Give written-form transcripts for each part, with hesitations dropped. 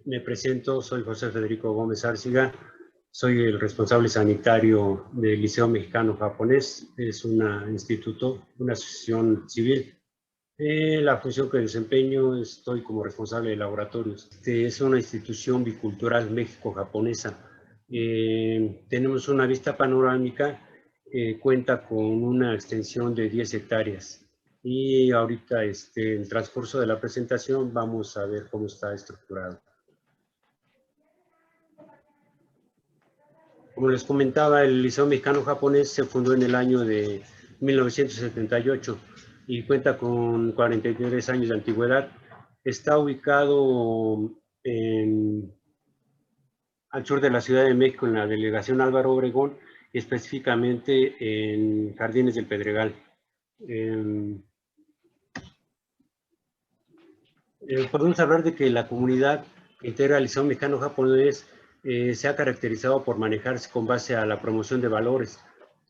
Me presento, soy José Federico Gómez Arciga, soy el responsable sanitario del Liceo Mexicano Japonés, es un instituto, una asociación civil. La función que desempeño, estoy como responsable de laboratorios. Es una institución bicultural México-japonesa. Tenemos una vista panorámica, cuenta con una extensión de 10 hectáreas. Y ahorita, en el transcurso de la presentación, vamos a ver cómo está estructurado. Como les comentaba, el Liceo Mexicano Japonés se fundó en el año de 1978 y cuenta con 43 años de antigüedad. Está ubicado al sur de la Ciudad de México, en la delegación Álvaro Obregón, y específicamente en Jardines del Pedregal. Podemos hablar de que la comunidad que integra el Liceo Mexicano Japonés se ha caracterizado por manejarse con base a la promoción de valores,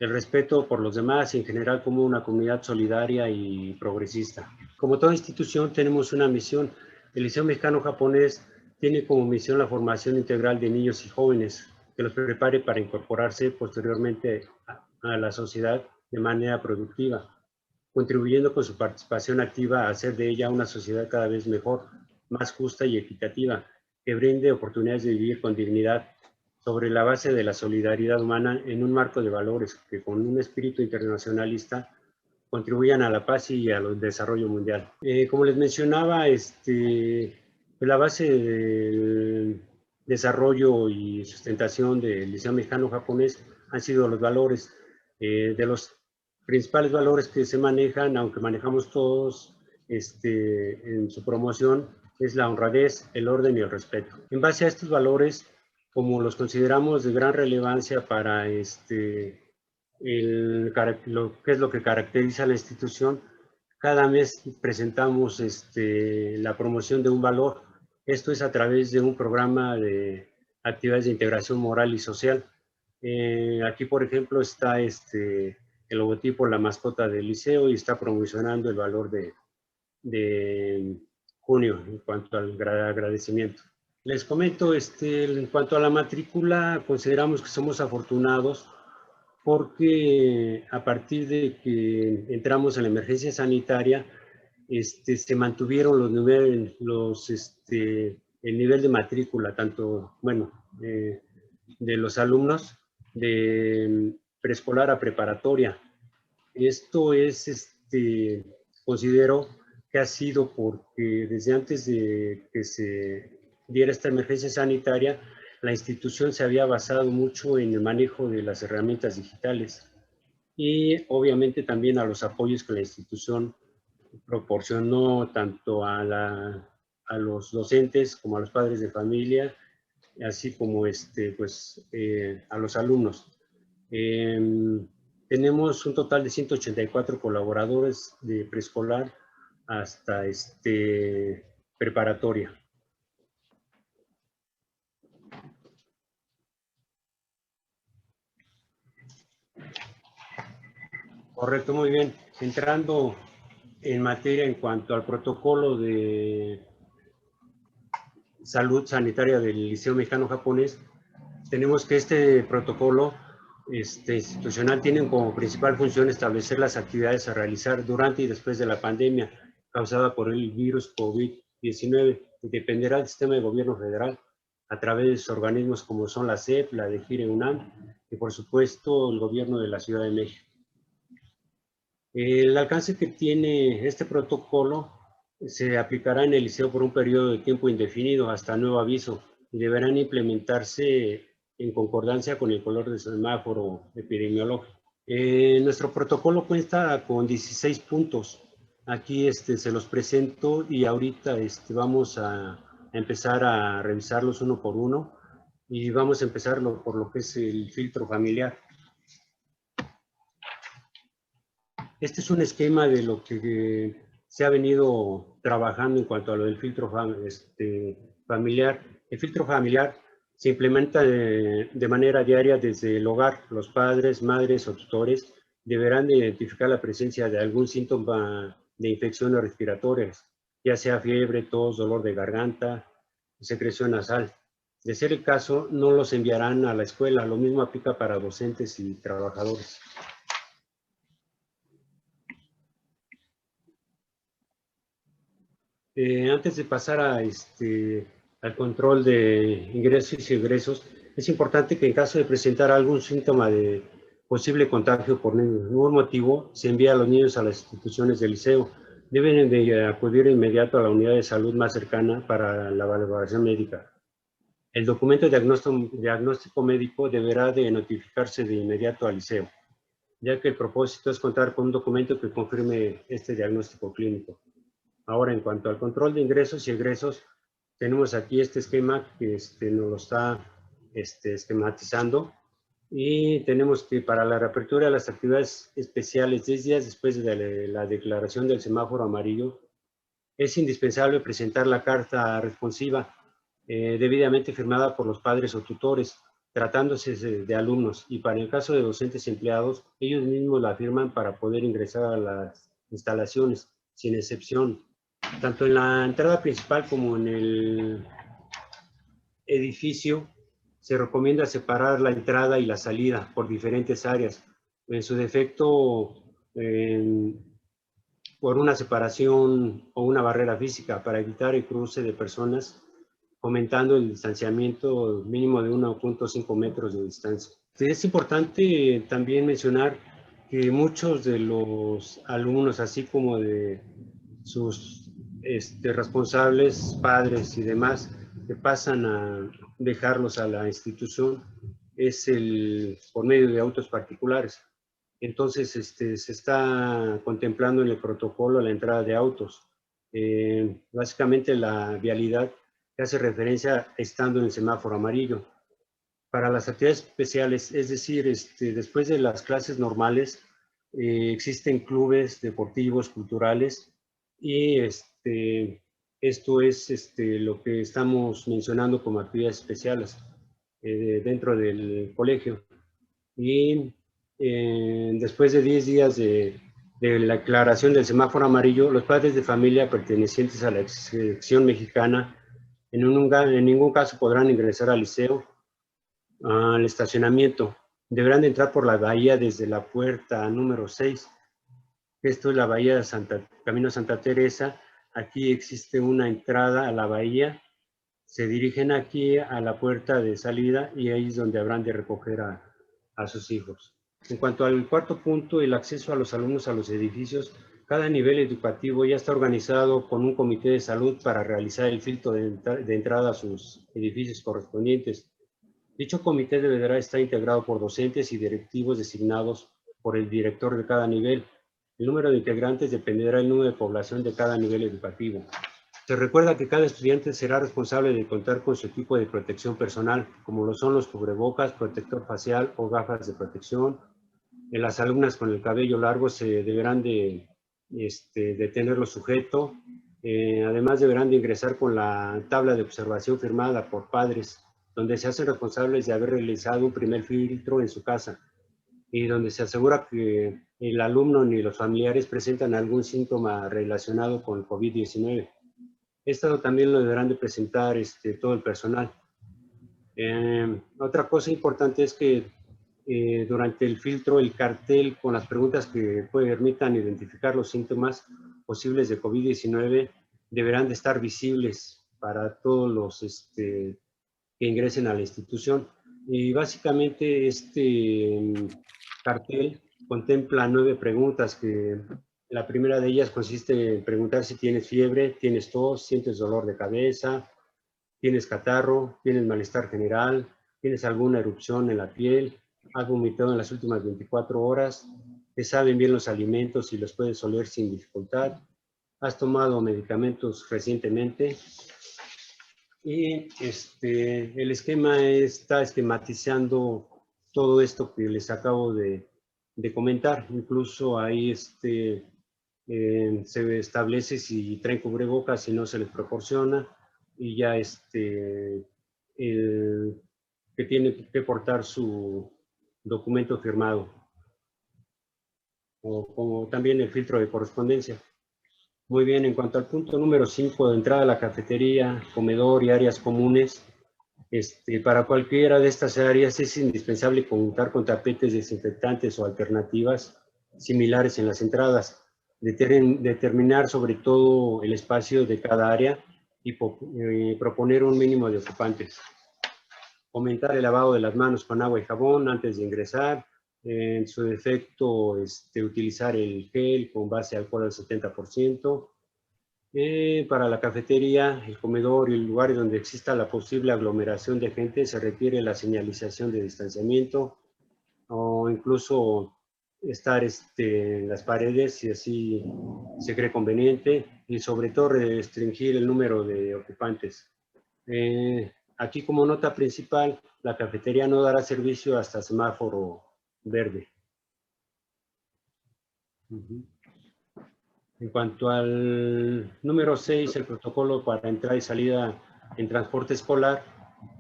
el respeto por los demás y en general como una comunidad solidaria y progresista. Como toda institución tenemos una misión. El Liceo Mexicano Japonés tiene como misión la formación integral de niños y jóvenes que los prepare para incorporarse posteriormente a la sociedad de manera productiva, contribuyendo con su participación activa a hacer de ella una sociedad cada vez mejor, más justa y equitativa, que brinde oportunidades de vivir con dignidad sobre la base de la solidaridad humana en un marco de valores que con un espíritu internacionalista contribuyan a la paz y al desarrollo mundial. Como les mencionaba, la base del desarrollo y sustentación del Liceo Mexicano Japonés han sido los valores. De los principales valores que se manejan, aunque manejamos todos en su promoción, es la honradez, el orden y el respeto. En base a estos valores, como los consideramos de gran relevancia para lo que es lo que caracteriza a la institución, cada mes presentamos la promoción de un valor. Esto es a través de un programa de actividades de integración moral y social. Aquí, por ejemplo, está el logotipo, la mascota del liceo, y está promocionando el valor de junio en cuanto al agradecimiento. Les comento, en cuanto a la matrícula, consideramos que somos afortunados porque a partir de que entramos en la emergencia sanitaria, se mantuvieron el nivel de matrícula, tanto, bueno, de los alumnos de preescolar a preparatoria. Esto es, considero que ha sido porque desde antes de que se diera esta emergencia sanitaria, la institución se había basado mucho en el manejo de las herramientas digitales y obviamente también a los apoyos que la institución proporcionó tanto a los docentes como a los padres de familia, así como a los alumnos. Tenemos un total de 184 colaboradores de preescolar hasta preparatoria. Correcto, muy bien. Entrando en materia en cuanto al protocolo de salud sanitaria del Liceo Mexicano Japonés, tenemos que este protocolo institucional tiene como principal función establecer las actividades a realizar durante y después de la pandemia causada por el virus COVID-19, y dependerá del sistema de gobierno federal a través de sus organismos como son la SEP, la de GIRE UNAM y por supuesto el gobierno de la Ciudad de México. El alcance que tiene este protocolo se aplicará en el liceo por un periodo de tiempo indefinido hasta nuevo aviso y deberán implementarse en concordancia con el color del semáforo epidemiológico. Nuestro protocolo cuenta con 16 puntos. Aquí se los presento y ahorita vamos a empezar a revisarlos uno por uno y vamos a empezar por lo que es el filtro familiar. Este es un esquema de lo que se ha venido trabajando en cuanto a lo del filtro familiar. El filtro familiar se implementa de manera diaria desde el hogar. Los padres, madres o tutores deberán de identificar la presencia de algún síntoma de infecciones respiratorias, ya sea fiebre, tos, dolor de garganta, secreción nasal. De ser el caso, no los enviarán a la escuela. Lo mismo aplica para docentes y trabajadores. Antes de pasar al control de ingresos y egresos, es importante que en caso de presentar algún síntoma de posible contagio por ningún motivo, se envía a los niños a las instituciones del liceo. Deben de acudir de inmediato a la unidad de salud más cercana para la valoración médica. El documento de diagnóstico médico deberá de notificarse de inmediato al liceo, ya que el propósito es contar con un documento que confirme este diagnóstico clínico. Ahora, en cuanto al control de ingresos y egresos, tenemos aquí este esquema que nos lo está esquematizando, y tenemos que para la reapertura de las actividades especiales 10 días después de la declaración del semáforo amarillo, es indispensable presentar la carta responsiva debidamente firmada por los padres o tutores, tratándose de alumnos, y para el caso de docentes empleados, ellos mismos la firman para poder ingresar a las instalaciones, sin excepción, tanto en la entrada principal como en el edificio. Se recomienda separar la entrada y la salida por diferentes áreas, en su defecto por una separación o una barrera física para evitar el cruce de personas, fomentando el distanciamiento mínimo de 1.5 metros de distancia. Es importante también mencionar que muchos de los alumnos, así como de sus responsables, padres y demás, que pasan a dejarlos a la institución, es por medio de autos particulares. Entonces, se está contemplando en el protocolo la entrada de autos. Básicamente la vialidad que hace referencia estando en el semáforo amarillo. Para las actividades especiales, es decir, después de las clases normales, existen clubes deportivos, culturales, y esto es lo que estamos mencionando como actividades especiales dentro del colegio. Y después de 10 días de la declaración del semáforo amarillo, los padres de familia pertenecientes a la sección mexicana en ningún caso podrán ingresar al liceo, al estacionamiento. Deberán de entrar por la bahía desde la puerta número 6. Esto es la bahía de Camino Santa Teresa. Aquí existe una entrada a la bahía. Se dirigen aquí a la puerta de salida y ahí es donde habrán de recoger a sus hijos. En cuanto al cuarto punto, el acceso a los alumnos a los edificios, cada nivel educativo ya está organizado con un comité de salud para realizar el filtro de entrada a sus edificios correspondientes. Dicho comité deberá estar integrado por docentes y directivos designados por el director de cada nivel. El número de integrantes dependerá del número de población de cada nivel educativo. Se recuerda que cada estudiante será responsable de contar con su equipo de protección personal, como lo son los cubrebocas, protector facial o gafas de protección. Las alumnas con el cabello largo se deberán de tenerlo sujeto. Además, deberán de ingresar con la tabla de observación firmada por padres, donde se hacen responsables de haber realizado un primer filtro en su casa y donde se asegura que el alumno ni los familiares presentan algún síntoma relacionado con el COVID-19. Esto también lo deberán de presentar todo el personal. Otra cosa importante es que durante el filtro, el cartel con las preguntas que permitan identificar los síntomas posibles de COVID-19 deberán de estar visibles para todos los que ingresen a la institución. Y básicamente cartel contempla 9 preguntas, que la primera de ellas consiste en preguntar si tienes fiebre, tienes tos, sientes dolor de cabeza, tienes catarro, tienes malestar general, tienes alguna erupción en la piel, has vomitado en las últimas 24 horas, te saben bien los alimentos y los puedes oler sin dificultad, has tomado medicamentos recientemente. Y el esquema está esquematizando todo esto que les acabo de comentar. Incluso ahí se establece si traen cubrebocas, si no se les proporciona, y ya que tiene que portar su documento firmado, o como también el filtro de correspondencia. Muy bien, en cuanto al punto número 5, de entrada a la cafetería, comedor y áreas comunes, para cualquiera de estas áreas es indispensable contar con tapetes desinfectantes o alternativas similares en las entradas, determinar sobre todo el espacio de cada área y proponer un mínimo de ocupantes. Fomentar el lavado de las manos con agua y jabón antes de ingresar. En su defecto, utilizar el gel con base de alcohol al 70%. Para la cafetería, el comedor y el lugar donde exista la posible aglomeración de gente, se requiere la señalización de distanciamiento o incluso estar en las paredes si así se cree conveniente, y sobre todo restringir el número de ocupantes. Aquí como nota principal, la cafetería no dará servicio hasta semáforo verde. En cuanto al número 6, el protocolo para entrada y salida en transporte escolar,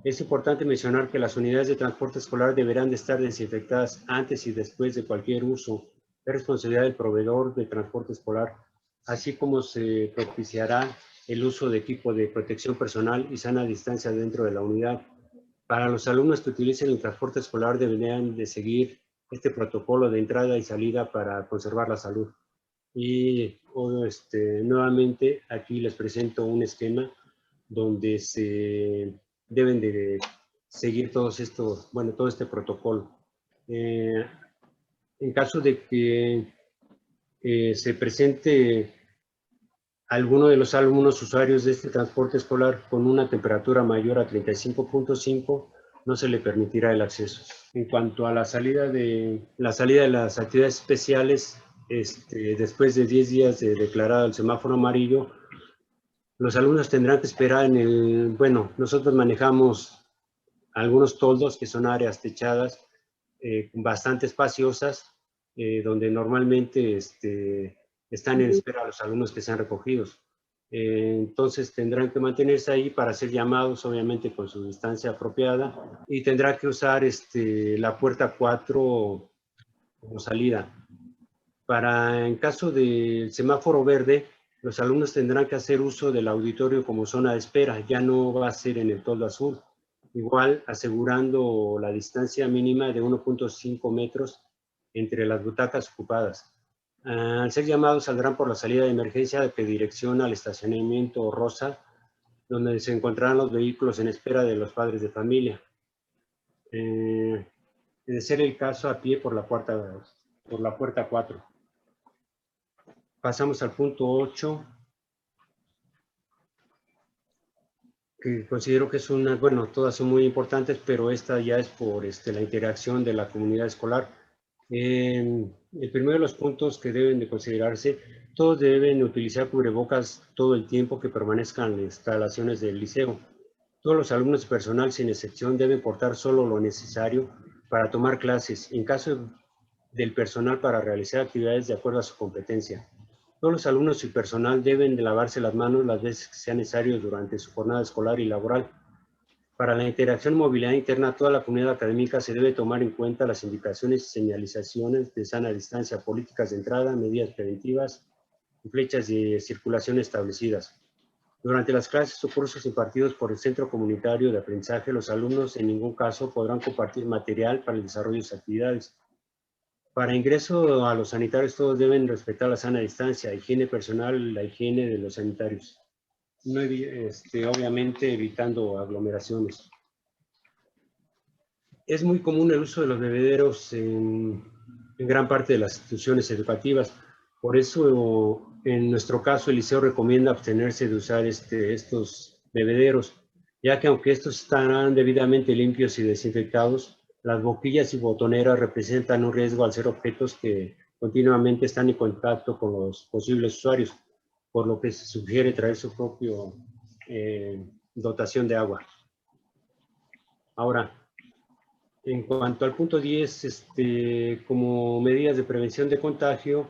es importante mencionar que las unidades de transporte escolar deberán de estar desinfectadas antes y después de cualquier uso. Es responsabilidad del proveedor de transporte escolar, así como se propiciará el uso de equipo de protección personal y sana distancia dentro de la unidad. Para los alumnos que utilicen el transporte escolar deberían de seguir este protocolo de entrada y salida para conservar la salud. Y nuevamente aquí les presento un esquema donde se deben de seguir todos estos, bueno, todo este protocolo. En caso de que se presente alguno de los alumnos usuarios de este transporte escolar con una temperatura mayor a 35.5, no se le permitirá el acceso. En cuanto a la salida de las actividades especiales, después de 10 días de declarado el semáforo amarillo, los alumnos tendrán que esperar bueno, nosotros manejamos algunos toldos que son áreas techadas bastante espaciosas, donde normalmente están en espera los alumnos que sean recogidos. Entonces tendrán que mantenerse ahí para ser llamados, obviamente con su distancia apropiada, y tendrá que usar la puerta 4 como salida. En caso del semáforo verde, los alumnos tendrán que hacer uso del auditorio como zona de espera, ya no va a ser en el toldo azul. Igual asegurando la distancia mínima de 1.5 metros entre las butacas ocupadas. Al ser llamados saldrán por la salida de emergencia que direcciona al estacionamiento rosa, donde se encontrarán los vehículos en espera de los padres de familia. De ser el caso, a pie por la puerta 4. Pasamos al punto 8, que considero que es bueno, todas son muy importantes, pero esta ya es por la interacción de la comunidad escolar. El primero de los puntos que deben de considerarse, todos deben utilizar cubrebocas todo el tiempo que permanezcan en las instalaciones del liceo. Todos los alumnos y personal, sin excepción, deben portar solo lo necesario para tomar clases, en caso del personal para realizar actividades de acuerdo a su competencia. Todos los alumnos y personal deben de lavarse las manos las veces que sea necesario durante su jornada escolar y laboral. Para la interacción y movilidad interna, toda la comunidad académica se debe tomar en cuenta las indicaciones y señalizaciones de sana distancia, políticas de entrada, medidas preventivas y flechas de circulación establecidas. Durante las clases o cursos impartidos por el Centro Comunitario de Aprendizaje, los alumnos en ningún caso podrán compartir material para el desarrollo de sus actividades. Para ingreso a los sanitarios, todos deben respetar la sana distancia, higiene personal, la higiene de los sanitarios. No, obviamente evitando aglomeraciones. Es muy común el uso de los bebederos en gran parte de las instituciones educativas. Por eso, en nuestro caso, el liceo recomienda abstenerse de usar estos bebederos, ya que aunque estos estarán debidamente limpios y desinfectados, las boquillas y botoneras representan un riesgo al ser objetos que continuamente están en contacto con los posibles usuarios, por lo que se sugiere traer su propia dotación de agua. Ahora, en cuanto al punto 10, como medidas de prevención de contagio,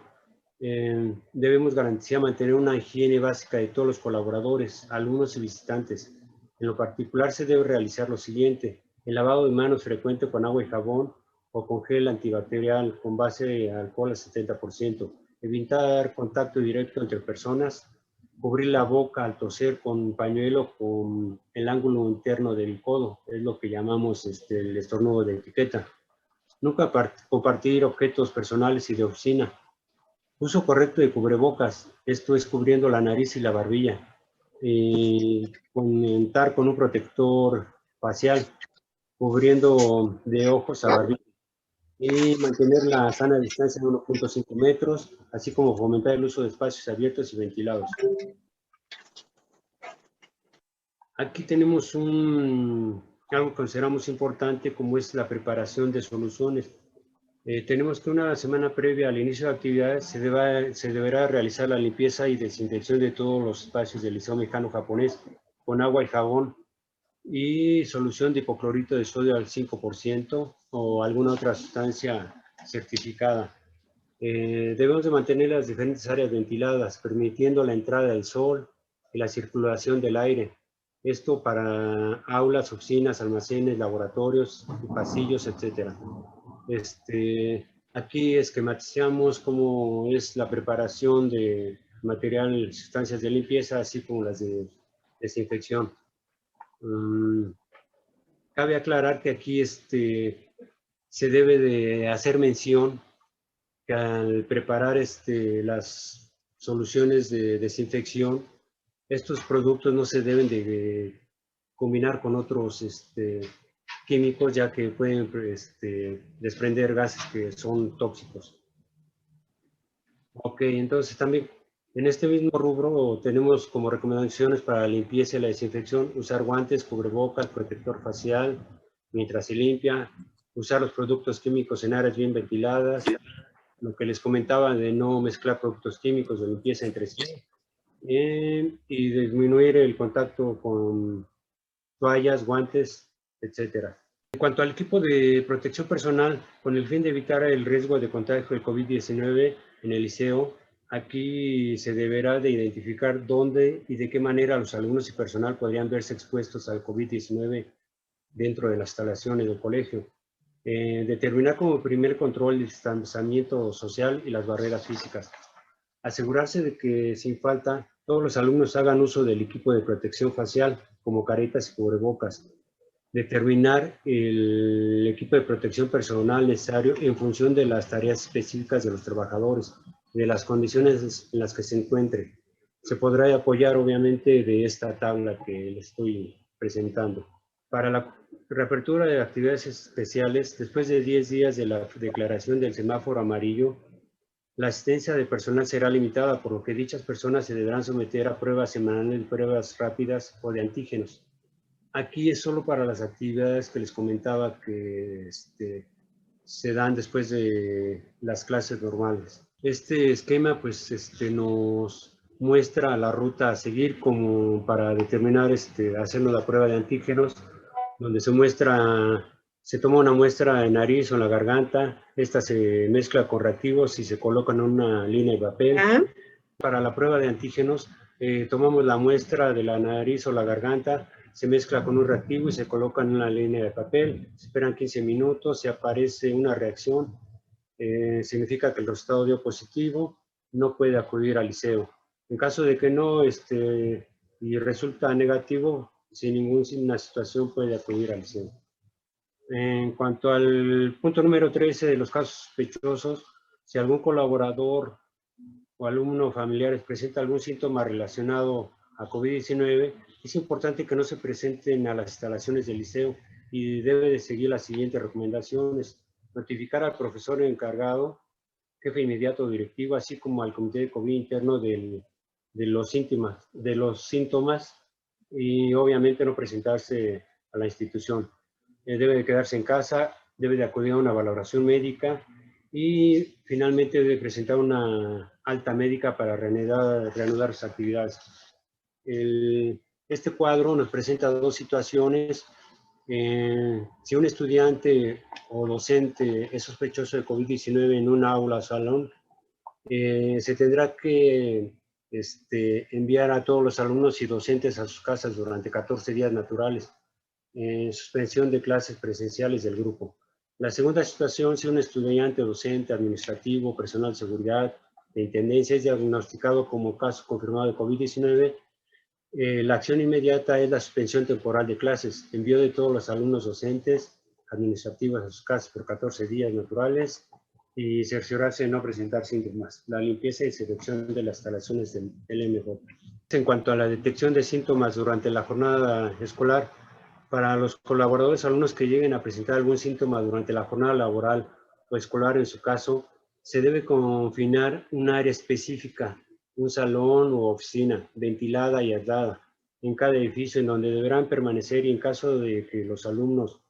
debemos garantizar mantener una higiene básica de todos los colaboradores, alumnos y visitantes. En lo particular, se debe realizar lo siguiente: el lavado de manos frecuente con agua y jabón o con gel antibacterial con base de alcohol al 70%, evitar contacto directo entre personas, cubrir la boca al toser con pañuelo con el ángulo interno del codo, es lo que llamamos el estornudo de etiqueta. Nunca compartir objetos personales y de oficina. Uso correcto de cubrebocas, esto es cubriendo la nariz y la barbilla. Contar con un protector facial, cubriendo de ojos a barbilla. Y mantener la sana distancia de 1.5 metros, así como fomentar el uso de espacios abiertos y ventilados. Aquí tenemos algo que consideramos importante, como es la preparación de soluciones. Tenemos que una semana previa al inicio de actividades se deberá realizar la limpieza y desinfección de todos los espacios del Liceo Mexicano Japonés con agua y jabón y solución de hipoclorito de sodio al 5% o alguna otra sustancia certificada. Debemos de mantener las diferentes áreas ventiladas, permitiendo la entrada del sol y la circulación del aire. Esto para aulas, oficinas, almacenes, laboratorios, pasillos, etc. Aquí esquematizamos cómo es la preparación de material, sustancias de limpieza, así como las de desinfección. Cabe aclarar que aquí se debe de hacer mención que al preparar las soluciones de desinfección, estos productos no se deben de combinar con otros químicos, ya que pueden desprender gases que son tóxicos. Ok, entonces también en este mismo rubro tenemos como recomendaciones para la limpieza y la desinfección: usar guantes, cubrebocas, protector facial mientras se limpia, usar los productos químicos en áreas bien ventiladas, lo que les comentaba de no mezclar productos químicos de limpieza entre sí, y disminuir el contacto con toallas, guantes, etcétera. En cuanto al equipo de protección personal, con el fin de evitar el riesgo de contagio del COVID-19 en el liceo, aquí se deberá de identificar dónde y de qué manera los alumnos y personal podrían verse expuestos al COVID-19 dentro de las instalaciones del colegio. Determinar como primer control el distanciamiento social y las barreras físicas. Asegurarse de que, sin falta, todos los alumnos hagan uso del equipo de protección facial, como caretas y cubrebocas. Determinar el equipo de protección personal necesario en función de las tareas específicas de los trabajadores, de las condiciones en las que se encuentre. Se podrá apoyar, obviamente, de esta tabla que les estoy presentando. Para la reapertura de actividades especiales, después de 10 días de la declaración del semáforo amarillo, la asistencia de personal será limitada, por lo que dichas personas se deberán someter a pruebas semanales, pruebas rápidas o de antígenos. Aquí es solo para las actividades que les comentaba que se dan después de las clases normales. Este esquema pues nos muestra la ruta a seguir como para determinar, hacernos la prueba de antígenos, donde se toma una muestra de nariz o en la garganta, esta se mezcla con reactivos y se coloca en una línea de papel. Para la prueba de antígenos, tomamos la muestra de la nariz o la garganta, se mezcla con un reactivo y se coloca en una línea de papel, se esperan 15 minutos, si aparece una reacción, significa que el resultado dio positivo, no puede acudir al liceo. En caso de que no y resulta negativo, sin ninguna situación puede acudir al liceo. En cuanto al punto número 13 de los casos sospechosos, si algún colaborador o alumno o familiares presenta algún síntoma relacionado a COVID-19, es importante que no se presenten a las instalaciones del liceo y debe de seguir las siguientes recomendaciones: notificar al profesor encargado, jefe inmediato directivo, así como al comité de COVID interno de los síntomas, y obviamente no presentarse a la institución. Debe de quedarse en casa, debe de acudir a una valoración médica y finalmente debe presentar una alta médica para reanudar sus actividades. Este cuadro nos presenta dos situaciones. Si un estudiante o docente es sospechoso de COVID-19 en un aula o salón, se tendrá que enviar a todos los alumnos y docentes a sus casas durante 14 días naturales, suspensión de clases presenciales del grupo. La segunda situación, si un estudiante, docente, administrativo, personal de seguridad de intendencia es diagnosticado como caso confirmado de COVID-19, la acción inmediata es la suspensión temporal de clases, envío de todos los alumnos docentes administrativos a sus casas por 14 días naturales y cerciorarse de no presentar síntomas. La limpieza y selección de las instalaciones del MJ. En cuanto a la detección de síntomas durante la jornada escolar, para los colaboradores alumnos que lleguen a presentar algún síntoma durante la jornada laboral o escolar, en su caso, se debe confinar un área específica, un salón u oficina, ventilada y aislada, en cada edificio, en donde deberán permanecer, y en caso de que los alumnos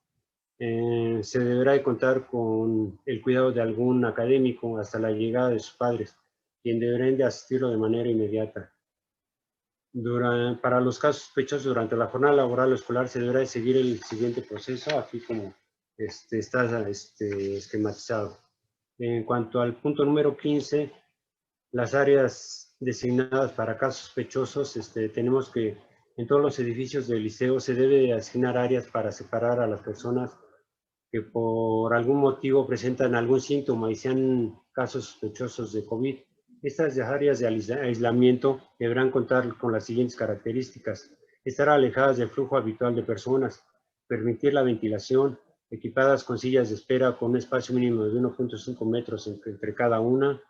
se deberá de contar con el cuidado de algún académico hasta la llegada de sus padres, quien deberán de asistirlo de manera inmediata. Para los casos sospechosos durante la jornada laboral o escolar se deberá de seguir el siguiente proceso, aquí como está esquematizado. En cuanto al punto número 15, las áreas designadas para casos sospechosos, tenemos que en todos los edificios del liceo se debe asignar áreas para separar a las personas que por algún motivo presentan algún síntoma y sean casos sospechosos de COVID. Estas áreas de aislamiento deberán contar con las siguientes características: estar alejadas del flujo habitual de personas, permitir la ventilación, equipadas con sillas de espera con un espacio mínimo de 1.5 metros entre cada una,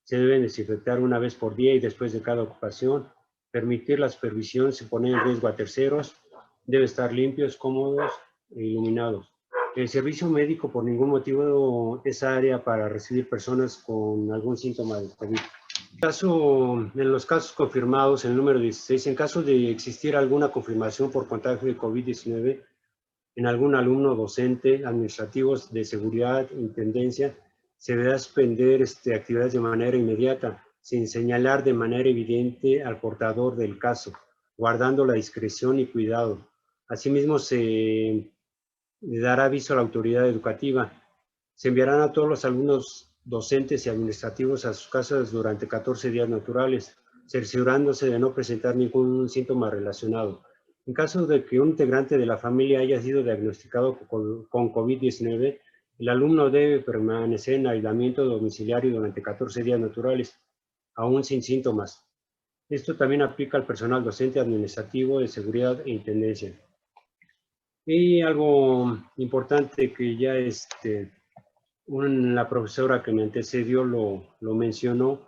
se deben desinfectar una vez por día y después de cada ocupación, permitir la supervisión sin poner en riesgo a terceros, debe estar limpios, cómodos e iluminados. El servicio médico por ningún motivo es área para recibir personas con algún síntoma de COVID. En los casos confirmados, el número 16, en caso de existir alguna confirmación por contagio de COVID-19 en algún alumno, docente, administrativos de seguridad, intendencia, se deberá suspender actividades de manera inmediata, sin señalar de manera evidente al portador del caso, guardando la discreción y cuidado. Asimismo, se dará aviso a la autoridad educativa. Se enviarán a todos los alumnos, docentes y administrativos a sus casas durante 14 días naturales, cerciorándose de no presentar ningún síntoma relacionado. En caso de que un integrante de la familia haya sido diagnosticado con COVID-19, el alumno debe permanecer en aislamiento domiciliario durante 14 días naturales, aún sin síntomas. Esto también aplica al personal docente, administrativo, de seguridad e intendencia. Y algo importante que ya la profesora que me antecedió lo mencionó,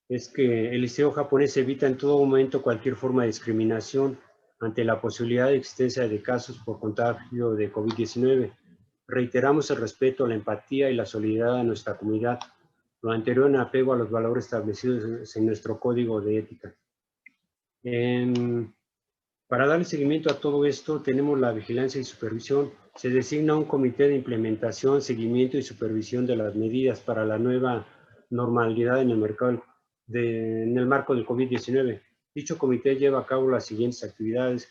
es que el liceo japonés evita en todo momento cualquier forma de discriminación ante la posibilidad de existencia de casos por contagio de COVID-19. Reiteramos el respeto, la empatía y la solidaridad a nuestra comunidad, lo anterior en apego a los valores establecidos en nuestro código de ética. Para darle seguimiento a todo esto, tenemos la vigilancia y supervisión. Se designa un comité de implementación, seguimiento y supervisión de las medidas para la nueva normalidad en el marco del COVID-19. Dicho comité lleva a cabo las siguientes actividades.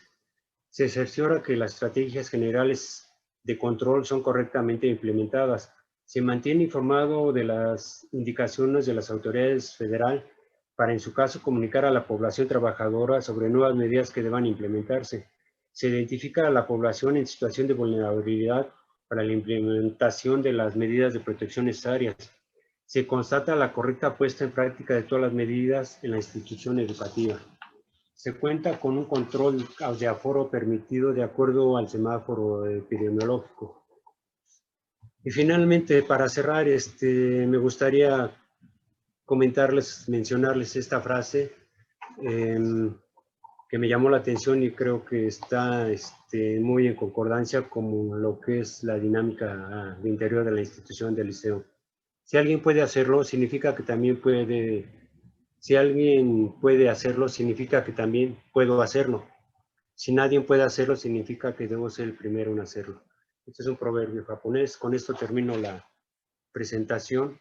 Se cerciora que las estrategias generales de control son correctamente implementadas. Se mantiene informado de las indicaciones de las autoridades federales para, en su caso, comunicar a la población trabajadora sobre nuevas medidas que deban implementarse. Se identifica a la población en situación de vulnerabilidad para la implementación de las medidas de protección necesarias. Se constata la correcta puesta en práctica de todas las medidas en la institución educativa. Se cuenta con un control de aforo permitido de acuerdo al semáforo epidemiológico. Y finalmente, para cerrar, me gustaría mencionarles esta frase que me llamó la atención y creo que está muy en concordancia con lo que es la dinámica de interior de la institución del liceo. Si alguien puede hacerlo, significa que también si alguien puede hacerlo, significa que también puedo hacerlo. Si nadie puede hacerlo, significa que debo ser el primero en hacerlo. Este es un proverbio japonés. Con esto termino la presentación